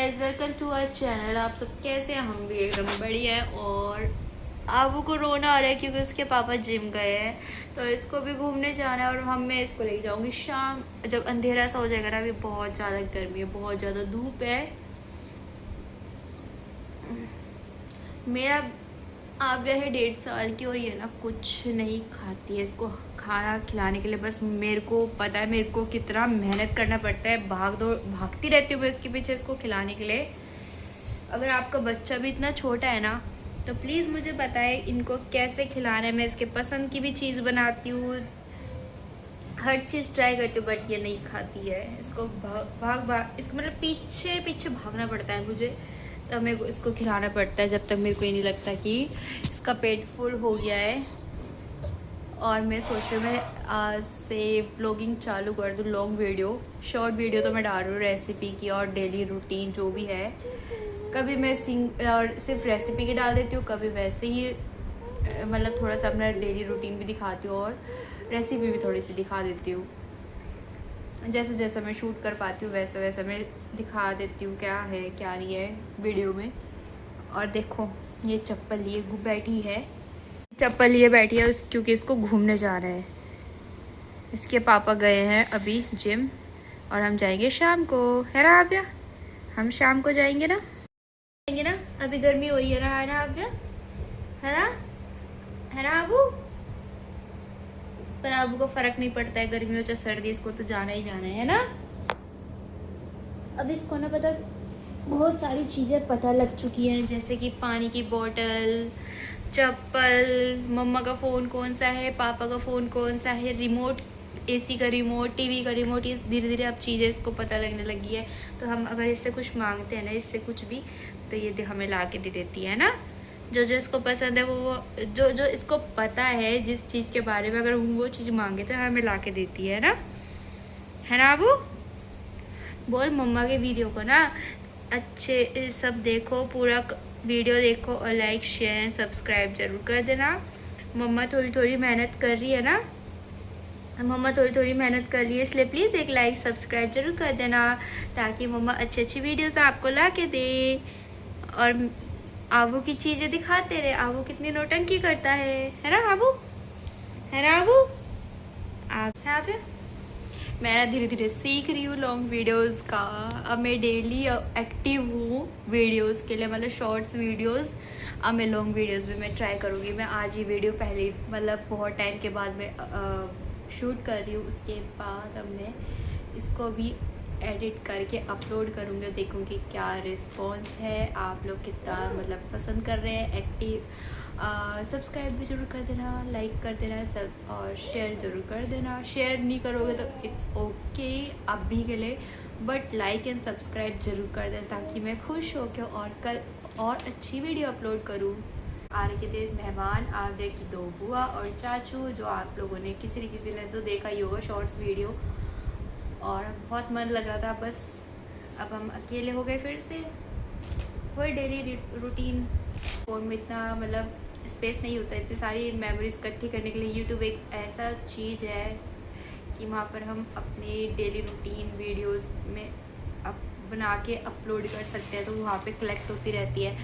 Guys, welcome to our channel. आप सब कैसे हैं? हम भी एकदम बढ़िया हैं। और आबू को रोना आ रहा है क्योंकि उसके पापा जिम गए हैं, तो इसको भी घूमने जाना है। और मैं इसको लेके जाऊंगी शाम, जब अंधेरा सा हो जाएगा ना। अभी बहुत ज़्यादा गर्मी है, बहुत ज़्यादा धूप है। मेरा आव्या है 1.5 साल की और ये ना कुछ नहीं खाती है। इसको खाना खिलाने के लिए बस मेरे को पता है मेरे को कितना मेहनत करना पड़ता है। भागती रहती हूँ मैं इसके पीछे इसको खिलाने के लिए। अगर आपका बच्चा भी इतना छोटा है ना तो प्लीज़ मुझे बताएं इनको कैसे खिलाना है। मैं इसके पसंद की भी चीज़ बनाती हूँ, हर चीज़ ट्राई करती हूँ, बट ये नहीं खाती है। इसको भाग इसको मतलब पीछे पीछे भागना पड़ता है मुझे, तब मेरे को इसको खिलाना पड़ता है, जब तक मेरे को ये नहीं लगता कि इसका पेट फुल हो गया है। और मैं सोच रही हूँ मैं आज से ब्लॉगिंग चालू कर दूँ, लॉन्ग वीडियो, शॉर्ट वीडियो तो मैं डाल रही हूँ रेसिपी की और डेली रूटीन जो भी है। कभी मैं सिर्फ रेसिपी की डाल देती हूँ, कभी वैसे ही मतलब थोड़ा सा अपना डेली रूटीन भी दिखाती हूँ और रेसिपी भी थोड़ी सी दिखा देती हूँ। जैसे जैसे मैं शूट कर पाती हूँ वैसे वैसे मैं दिखा देती हूँ क्या है क्या नहीं है वीडियो में। और देखो ये चप्पल लिए बैठी है, चप्पल लिए बैठी है क्योंकि इसको घूमने जा रहे हैं। इसके पापा गए हैं अभी जिम और हम जाएंगे शाम को, है ना आव्या? हम शाम को जाएंगे ना, अभी गर्मी हो रही है ना, आव्या? है ना आबू? पर आबू को फर्क नहीं पड़ता है गर्मी हो चाहे सर्दी, इसको तो जाना ही जाना है ना। अब इसको ना पता बहुत सारी चीज़ें पता लग चुकी हैं, जैसे कि पानी की बोतल, चप्पल, मम्मा का फ़ोन कौन सा है, पापा का फ़ोन कौन सा है, रिमोट, एसी का रिमोट, टीवी का रिमोट। ये धीरे धीरे अब चीज़ें इसको पता लगने लगी है। तो हम अगर इससे कुछ मांगते हैं ना, इससे कुछ भी, तो ये हमें ला के दे देती है ना। जो जो इसको पसंद है वो जो जो इसको पता है जिस चीज़ के बारे में, अगर हम वो चीज़ मांगे तो हमें ला के देती है ना। है ना अबू? बोल मम्मा के वीडियो को ना अच्छे सब देखो, पूरा वीडियो देखो और लाइक शेयर सब्सक्राइब जरूर कर देना। मम्मा थोड़ी थोड़ी मेहनत कर रही है ना, मम्मा थोड़ी थोड़ी मेहनत कर रही है, इसलिए प्लीज़ एक लाइक सब्सक्राइब जरूर कर देना ताकि मम्मा अच्छी अच्छी वीडियोस आपको ला के दे और आबू की चीज़ें दिखाते रहे। आबू कितनी नौटंकी करता है ना आबू? है ना आबू? आप यहाँ पे मैं ना धीरे धीरे सीख रही हूँ लॉन्ग वीडियोस का। अब मैं डेली एक्टिव हूँ वीडियोस के लिए, मतलब शॉर्ट्स वीडियोस। अब मैं लॉन्ग वीडियोस भी मैं ट्राई करूँगी। मैं आज ही वीडियो पहले मतलब बहुत टाइम के बाद मैं शूट कर रही हूँ, उसके बाद अब मैं इसको भी एडिट करके अपलोड करूँगी, देखूँगी क्या रिस्पॉन्स है, आप लोग कितना मतलब पसंद कर रहे हैं। एक्टिव सब्सक्राइब भी जरूर कर देना, लाइक कर देना सब, और शेयर जरूर कर देना। शेयर नहीं करोगे तो इट्स ओके अभी के लिए, बट लाइक एंड सब्सक्राइब जरूर कर देना ताकि मैं खुश होकर और कल और अच्छी वीडियो अपलोड करूँ। आ रखे थे मेहमान, आव्या की 2 बुआ और चाचू, जो आप लोगों ने किसी न किसी ने तो देखा ही होगा शॉर्ट्स वीडियो। और बहुत मन लग रहा था, बस अब हम अकेले हो गए फिर से। वही डेली रूटीन, फ़ोन में इतना मतलब स्पेस नहीं होता इतनी सारी मेमोरीज इकट्ठी करने के लिए। यूट्यूब एक ऐसा चीज़ है कि वहाँ पर हम अपने डेली रूटीन वीडियोस में बना के अपलोड कर सकते हैं, तो वहाँ पे कलेक्ट होती रहती है।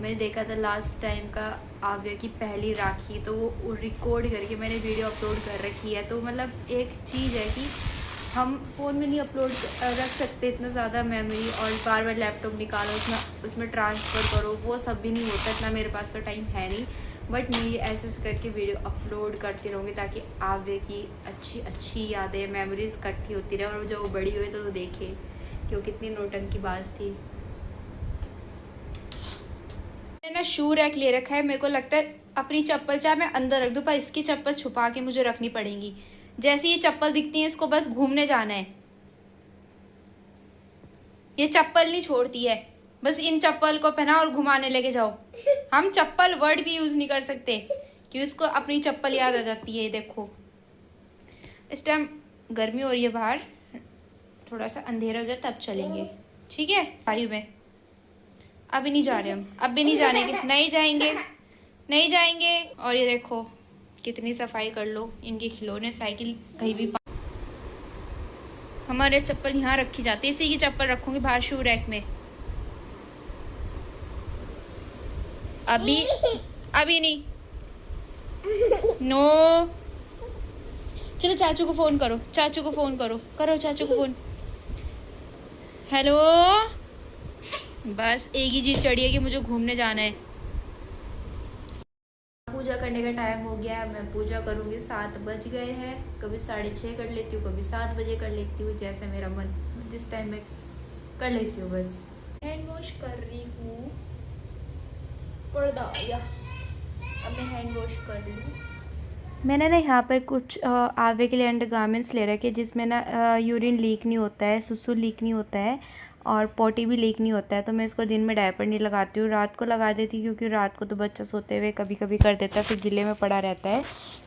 मैंने देखा था लास्ट टाइम का आव्या की पहली राखी, तो वो रिकॉर्ड करके मैंने वीडियो अपलोड कर रखी है। तो मतलब एक चीज़ है कि हम फ़ोन में नहीं अपलोड रख सकते इतना ज़्यादा मेमोरी, और बार बार लैपटॉप निकालो उसमें ट्रांसफ़र करो, वो सब भी नहीं होता, इतना मेरे पास तो टाइम है नहीं। बट मैं ये ऐसे करके वीडियो अपलोड करती रहूँगी ताकि आगे की अच्छी अच्छी यादें, मेमोरीज इकट्ठी होती रहे, और जब वो बड़ी हुई तो वो देखे कि वो कितनी नौटंकी बाज थी। मैंने ना शू रैक ले रखा है, मेरे को लगता है अपनी चप्पल चाहे मैं अंदर रख दूँ, पर इसकी चप्पल छुपा के मुझे रखनी पड़ेगी। जैसी ये चप्पल दिखती है इसको बस घूमने जाना है, ये चप्पल नहीं छोड़ती है, बस इन चप्पल को पहना और घुमाने लेके जाओ। हम चप्पल वर्ड भी यूज नहीं कर सकते कि उसको अपनी चप्पल याद आ जाती है। देखो इस टाइम गर्मी हो रही है बाहर, थोड़ा सा अंधेरा हो जाए तब चलेंगे, ठीक है? गाड़ी में अभी नहीं जा रहे हम, अब भी नहीं जाने के, नहीं जाएंगे नहीं जाएंगे। और ये देखो कितनी सफाई कर लो, इनके खिलौने, साइकिल कहीं भी। हमारे चप्पल यहाँ रखी जाती है, इसी की चप्पल रखूंगी बाहर शू रैक में। अभी अभी नहीं, नो। चलो चाचू को फ़ोन करो, चाचू को फ़ोन करो, करो चाचू को फ़ोन। हेलो। बस एक ही चीज़ चढ़ी है कि मुझे घूमने जाना है। पूजा करने का टाइम हो गया है, मैं पूजा करूँगी। 7 बज गए हैं। कभी 6:30 कर लेती हूँ, कभी 7 बजे कर लेती हूँ, जैसे मेरा मन जिस टाइम में कर लेती हूँ। बस हैंड वॉश कर रही हूँ, पर्दा या अब मैं हैंड वॉश कर रही हूँ। मैंने ना यहाँ पर कुछ आवे के लिए अंडर गारमेंट्स ले रखे, जिसमें ना यूरिन लीक नहीं होता है, सुसु लीक नहीं होता है और पोटी भी लीक नहीं होता है। तो मैं इसको दिन में डायपर नहीं लगाती हूँ, रात को लगा देती हूँ, क्योंकि रात को तो बच्चा सोते हुए कभी कभी कर देता है, फिर गिले में पड़ा रहता है।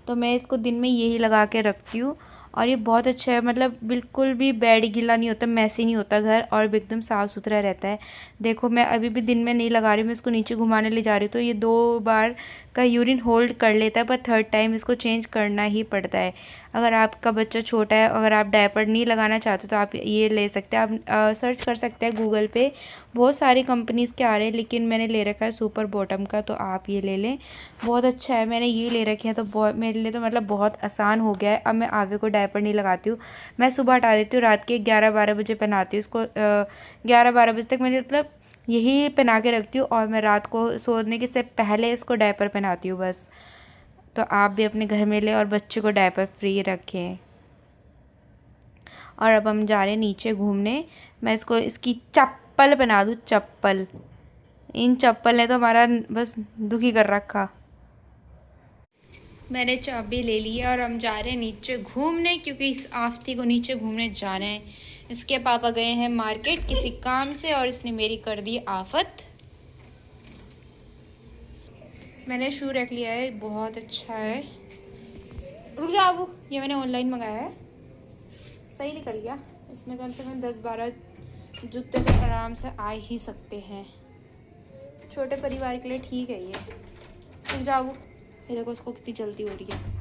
तो मैं इसको दिन में यही लगा के रखती हूँ और ये बहुत अच्छा है, मतलब बिल्कुल भी बेड गीला नहीं होता, मैसी नहीं होता घर, और एकदम साफ़ सुथरा रहता है। देखो मैं अभी भी दिन में नहीं लगा रही हूँ, मैं इसको नीचे घुमाने ले जा रही हूँ, तो ये 2 बार का यूरिन होल्ड कर लेता है, पर 3rd टाइम इसको चेंज करना ही पड़ता है। अगर आपका बच्चा छोटा है, अगर आप डायपर नहीं लगाना चाहते तो आप ये ले सकते हैं। आप सर्च कर सकते हैं गूगल पे, बहुत सारी कंपनीज़ के आ रहे हैं, लेकिन मैंने ले रखा है सुपर बॉटम का, तो आप ये ले लें, बहुत अच्छा है। मैंने ये ले रखे हैं तो बहुत मेरे लिए तो मतलब बहुत आसान हो गया है। अब मैं आवे को डायपर नहीं लगाती हूँ, मैं सुबह हटा देती हूँ, रात के 11-12 बजे पहनाती हूँ इसको। 11-12 बजे तक मैं मतलब यही पहना के रखती हूँ, और मैं रात को सोने के से पहले इसको डायपर पहनाती हूँ बस। तो आप भी अपने घर में लें और बच्चे को डायपर फ्री रखें। और अब हम जा रहे हैं नीचे घूमने। मैं इसको इसकी चप्पल पहना दूँ, चप्पल। इन चप्पल ने तो हमारा बस दुखी कर रखा। मैंने चाबी ले ली है और हम जा रहे हैं नीचे घूमने, क्योंकि इस आफ़ती को नीचे घूमने जाना है। इसके पापा गए हैं मार्केट किसी काम से और इसने मेरी कर दी आफत। मैंने शू रख लिया है, बहुत अच्छा है। रुक जाओ, ये मैंने ऑनलाइन मंगाया है, सही निकल गया। इसमें कम से कम 10-12 जूते तो आराम से आ ही सकते हैं, छोटे परिवार के लिए ठीक है ये। रुक जाओ, ये देखो उसको कितनी जल्दी हो रही है।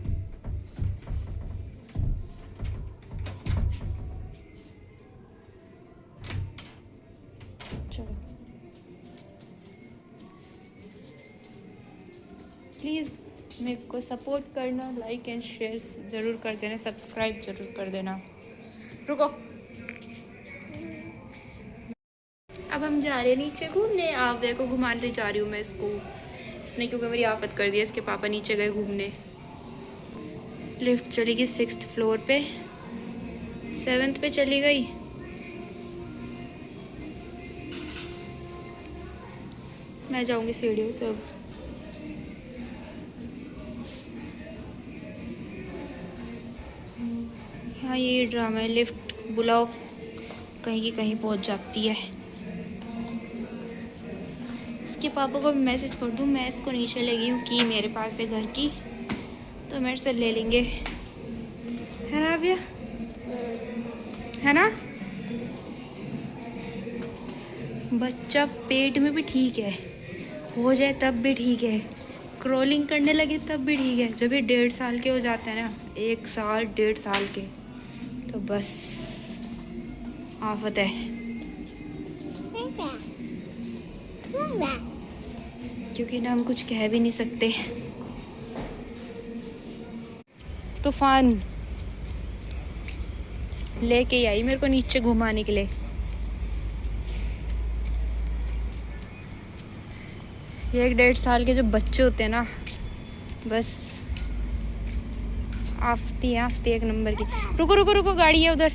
चलो प्लीज़ मेरे को सपोर्ट करना, लाइक एंड शेयर ज़रूर कर देना, सब्सक्राइब ज़रूर कर देना। रुको, अब हम जा रहे हैं नीचे घूमने। आवे को घुमाने ले जा रही हूँ मैं इसको, इसने क्योंकि मेरी आफत कर दिया। इसके पापा नीचे गए घूमने। लिफ्ट चली गई 6th फ्लोर पे, 7th पे चली गई। मैं जाऊँगी सीढ़ियों से अब। हाँ ये ड्रामा है, लिफ्ट बुलाओ कहीं की कहीं पहुँच जाती है। इसके पापा को मैसेज कर दूँ, मैं इसको नीचे ले गई हूँ कि मेरे पास है घर की, तो मेरे से ले लेंगे, है ना भैया, है ना। बच्चा पेट में भी ठीक है, हो जाए तब भी ठीक है, क्रॉलिंग करने लगे तब भी ठीक है। जब ये 1.5 साल के हो जाते हैं ना, 1 साल 1.5 साल के, तो बस आफत है। क्योंकि ना हम कुछ कह भी नहीं सकते। तूफान लेके आई मेरे को नीचे घुमाने के लिए। ये 1.5 साल के जो बच्चे होते हैं ना, बस आफती एक नंबर की। रुको रुको रुको, गाड़ी है उधर।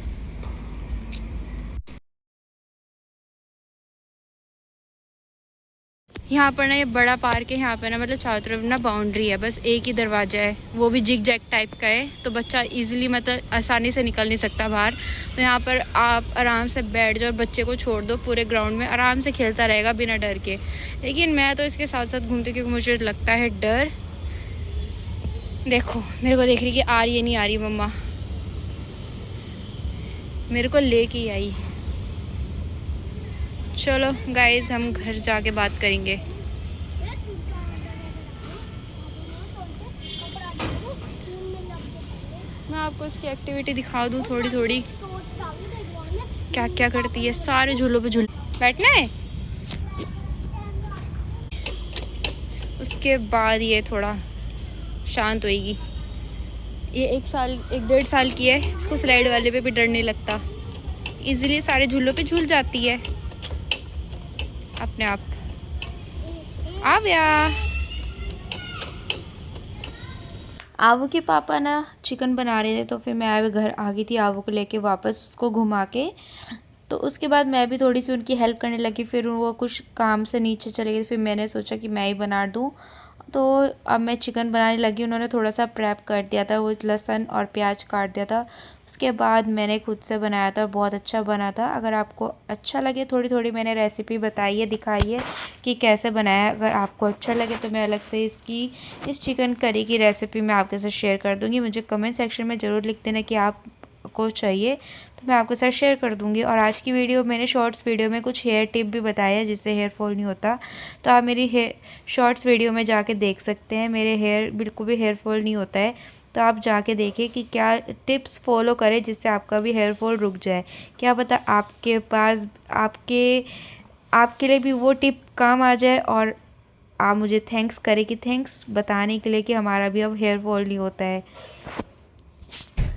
यहाँ पर ना ये बड़ा पार्क है, यहाँ पे ना मतलब चारों तरफ ना बाउंड्री है, बस एक ही दरवाजा है, वो भी जिग जैग टाइप का है, तो बच्चा इजीली मतलब आसानी से निकल नहीं सकता बाहर। तो यहाँ पर आप आराम से बैठ जाओ और बच्चे को छोड़ दो, पूरे ग्राउंड में आराम से खेलता रहेगा बिना डर के। लेकिन मैं तो इसके साथ साथ घूमती, क्योंकि मुझे लगता है डर। देखो मेरे को देख रही कि आ रही है नहीं आ रही मम्मा, मेरे को लेके आई। चलो गाइस, हम घर जाके बात करेंगे। मैं आपको इसकी एक्टिविटी दिखा दूँ थोड़ी थोड़ी, क्या क्या करती है। सारे झूलों पे झूल बैठना है। उसके बाद ये थोड़ा शांत होएगी। ये 1-1.5 साल की है, इसको स्लाइड वाले पे भी डर नहीं लगता, इजीली सारे झूलों पे झूल जाती है अपने आप। आव्या, आवू के पापा ना चिकन बना रहे थे, तो फिर मैं अभी घर आ गई थी आवू को लेके वापस, उसको घुमा के। तो उसके बाद मैं भी थोड़ी सी उनकी हेल्प करने लगी, फिर वो कुछ काम से नीचे चले गए, फिर मैंने सोचा कि मैं ही बना दूँ। तो अब मैं चिकन बनाने लगी। उन्होंने थोड़ा सा प्रेप कर दिया था, वो लहसुन और प्याज काट दिया था, उसके बाद मैंने खुद से बनाया था, बहुत अच्छा बना था। अगर आपको अच्छा लगे, थोड़ी थोड़ी मैंने रेसिपी बताई है, दिखाई है कि कैसे बनाया। अगर आपको अच्छा लगे तो मैं अलग से इस चिकन करी की रेसिपी मैं आपके साथ शेयर कर दूँगी। मुझे कमेंट सेक्शन में ज़रूर लिख देना कि आप को चाहिए, तो मैं आपके साथ शेयर कर दूंगी। और आज की वीडियो मैंने शॉर्ट्स वीडियो में कुछ हेयर टिप भी बताया है जिससे हेयर फॉल नहीं होता, तो आप मेरी शॉर्ट्स वीडियो में जाके देख सकते हैं। मेरे हेयर बिल्कुल भी हेयर फॉल नहीं होता है, तो आप जाके देखें कि क्या टिप्स फॉलो करें जिससे आपका भी हेयर फॉल रुक जाए। क्या पता आपके पास आपके लिए भी वो टिप काम आ जाए और आप मुझे थैंक्स करें कि थैंक्स बताने के लिए कि हमारा भी अब हेयर फॉल नहीं होता है।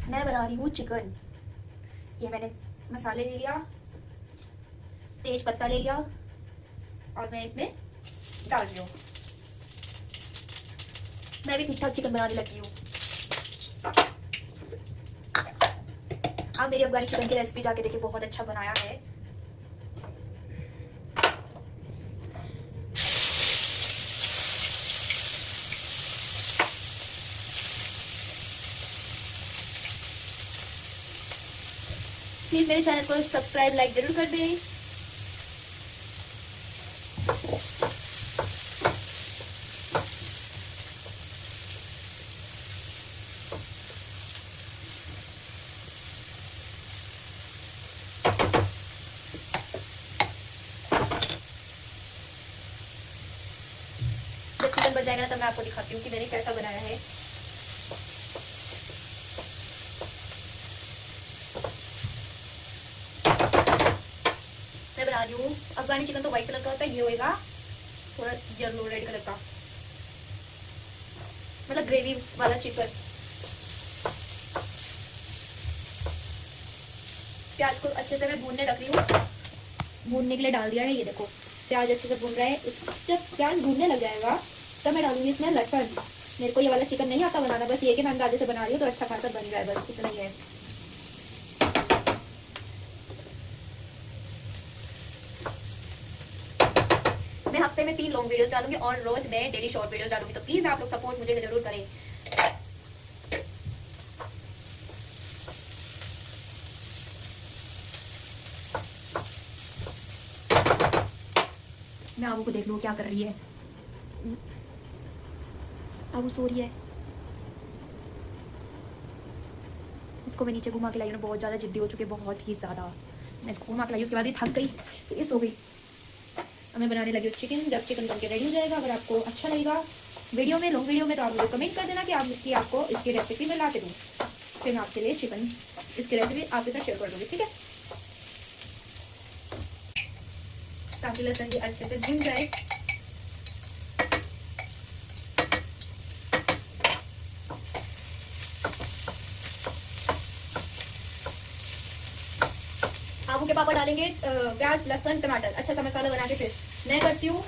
मैं बना रही हूँ चिकन। ये मैंने मसाले ले लिया, तेज पत्ता ले लिया और मैं इसमें डाल रही हूँ। मैं भी ठीक ठाक चिकन बनाने लगी हूँ। आप मेरी अफगानी चिकन की रेसिपी जाके देखिए, बहुत अच्छा बनाया है। प्लीज मेरे चैनल को सब्सक्राइब लाइक जरूर कर दें। जब चिकन बन जाएगा ना तब मैं आपको दिखाती हूँ कि मैंने कैसा बनाया है। मैं बना रही हूँ अफगानी चिकन, तो व्हाइट कलर का होता है, ये होएगा थोड़ा येलो रेड कलर का, मतलब ग्रेवी वाला चिकन। प्याज को अच्छे से मैं भूनने रख रही हूँ, भूनने के लिए डाल दिया है। ये देखो प्याज अच्छे से भून रहा है। जब प्याज भूनने लग जाएगा तब मैं डालूंगी इसमें लहसुन। मेरे को ये वाला चिकन नहीं आता बनाना, बस ये कि मैं अंदाजे से बना रही हूँ तो अच्छा खासा बन जाए, बस इतना ही है। मैं हफ्ते में 3 लॉन्ग वीडियोस डालूंगी और रोज मैं डेली शॉर्ट वीडियोस डालूंगी, तो प्लीज आप लोग सपोर्ट मुझे जरूर करें। मैं आबू को देख लूँ क्या कर रही है। आबू सो रही है, इसको मैं नीचे घुमा के लाई हूँ, बहुत ज़्यादा जिद्दी हो चुकी है, बहुत ही ज़्यादा। मैं इसको घुमा के लाई, उसके बाद ही थक गई तो ये सो गई। अब मैं बनाने लगी हूँ चिकन। जब चिकन बनके रेडी हो जाएगा, अगर आपको अच्छा लगेगा वीडियो में, लॉन्ग वीडियो में, तो आप मुझे कमेंट कर देना कि आपको इसकी रेसिपी मैं ला के दूँ। फिर मैं आपके लिए चिकन इसकी रेसिपी आपके साथ शेयर कर दूँगी, ठीक है, ताकि लहसुन भी अच्छे से भून जाए। आलू के पापड़ डालेंगे, प्याज लहसुन टमाटर, अच्छा सा मसाला बना के फिर मैं करती हूँ।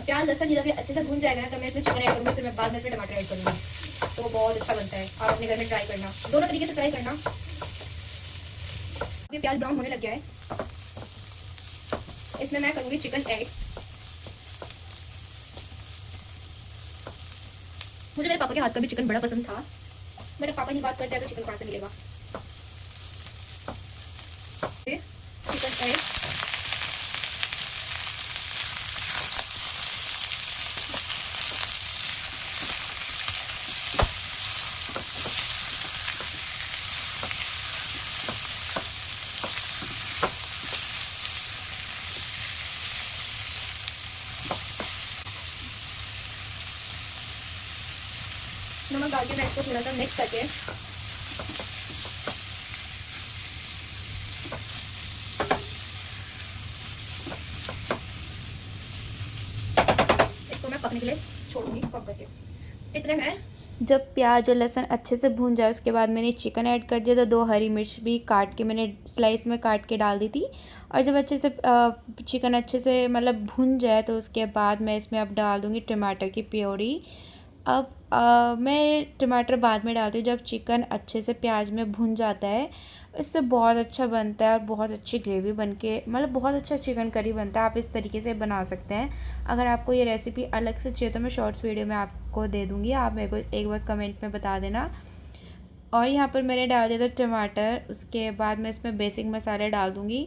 प्याज लहसुन जब अच्छे से भून जाएगा ना तब मैं इसमें चिकन ऐड करूँगी, फिर मैं बाद में इसमें टमाटर ऐड करूँगी, तो वो बहुत अच्छा बनता है। आप अपने घर में ट्राई करना, दोनों तरीके से ट्राई करना। अभी प्याज ब्राउन होने लग गया है, इसमें मैं करूँगी चिकन ऐड। मुझे मेरे पापा के हाथ का भी चिकन बड़ा पसंद था। मेरे पापा नहीं बात करते हैं तो चिकन कहाँ से मिलेगा। चिकन ऐड, नमक डाल के मैं इसको थोड़ा सा मिक्स करके इसको मैं पकने के लिए छोड़ूंगी कब करके। इतने में जब प्याज और लहसुन अच्छे से भून जाए उसके बाद मैंने चिकन ऐड कर दिया। तो 2 हरी मिर्च भी काट के मैंने स्लाइस में काट के डाल दी थी। और जब अच्छे से चिकन अच्छे से मतलब भून जाए तो उसके बाद मैं इसमें अब डाल दूँगी टमाटर की प्योरी। अब मैं टमाटर बाद में डालती हूँ जब चिकन अच्छे से प्याज में भुन जाता है। इससे बहुत अच्छा बनता है और बहुत अच्छी ग्रेवी बन के मतलब बहुत अच्छा चिकन करी बनता है। आप इस तरीके से बना सकते हैं। अगर आपको ये रेसिपी अलग से चाहिए तो मैं शॉर्ट्स वीडियो में आपको दे दूँगी, आप मेरे को एक बार कमेंट में बता देना। और यहाँ पर मैंने डाल दिया था टमाटर। उसके बाद मैं इसमें बेसिक मसाले डाल दूँगी।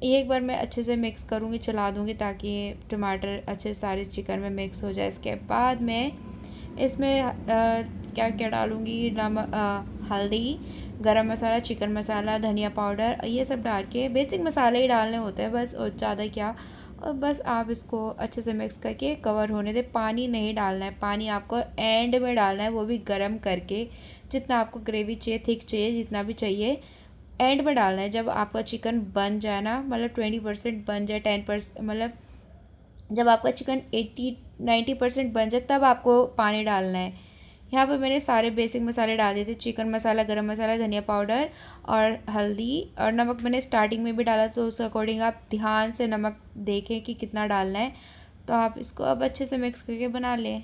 एक बार मैं अच्छे से मिक्स करूँगी, चला दूँगी ताकि टमाटर अच्छे से सारे चिकन में मिक्स हो जाए। इसके बाद मैं इसमें क्या क्या डालूँगी, हल्दी, गरम मसाला, चिकन मसाला, धनिया पाउडर, ये सब डाल के बेसिक मसाले ही डालने होते हैं बस, और ज़्यादा क्या। और बस आप इसको अच्छे से मिक्स करके कवर होने दें। पानी नहीं डालना है, पानी आपको एंड में डालना है, वो भी गरम करके। जितना आपको ग्रेवी चाहिए, थिक चाहिए, जितना भी चाहिए एंड में डालना है। जब आपका चिकन बन जाए ना, मतलब 20% बन जाए, 10% मतलब जब आपका चिकन 80-90% बन जाए तब आपको पानी डालना है। यहाँ पर मैंने सारे बेसिक मसाले डाल दिए थे, चिकन मसाला, गरम मसाला, धनिया पाउडर और हल्दी, और नमक मैंने स्टार्टिंग में भी डाला तो उस अकॉर्डिंग आप ध्यान से नमक देखें कि कितना डालना है। तो आप इसको अब अच्छे से मिक्स करके बना लें।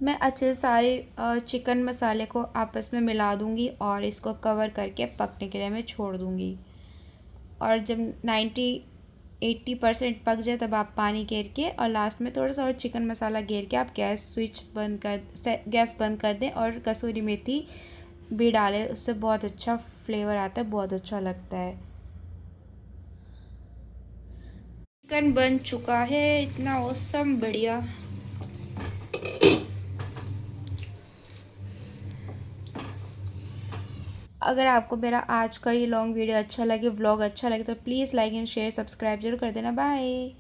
मैं अच्छे से सारे चिकन मसाले को आपस में मिला दूँगी और इसको कवर करके पकने के लिए मैं छोड़ दूँगी। और जब 90-80% पक जाए तब आप पानी गेर के और लास्ट में थोड़ा सा और चिकन मसाला गेर के आप गैस बंद कर दें और कसूरी मेथी भी डालें। उससे बहुत अच्छा फ्लेवर आता है, बहुत अच्छा लगता है। चिकन बन चुका है, इतना औसम बढ़िया। अगर आपको मेरा आज का ये लॉन्ग वीडियो अच्छा लगे, व्लॉग अच्छा लगे तो please like and share, subscribe जरूर कर देना। बाय।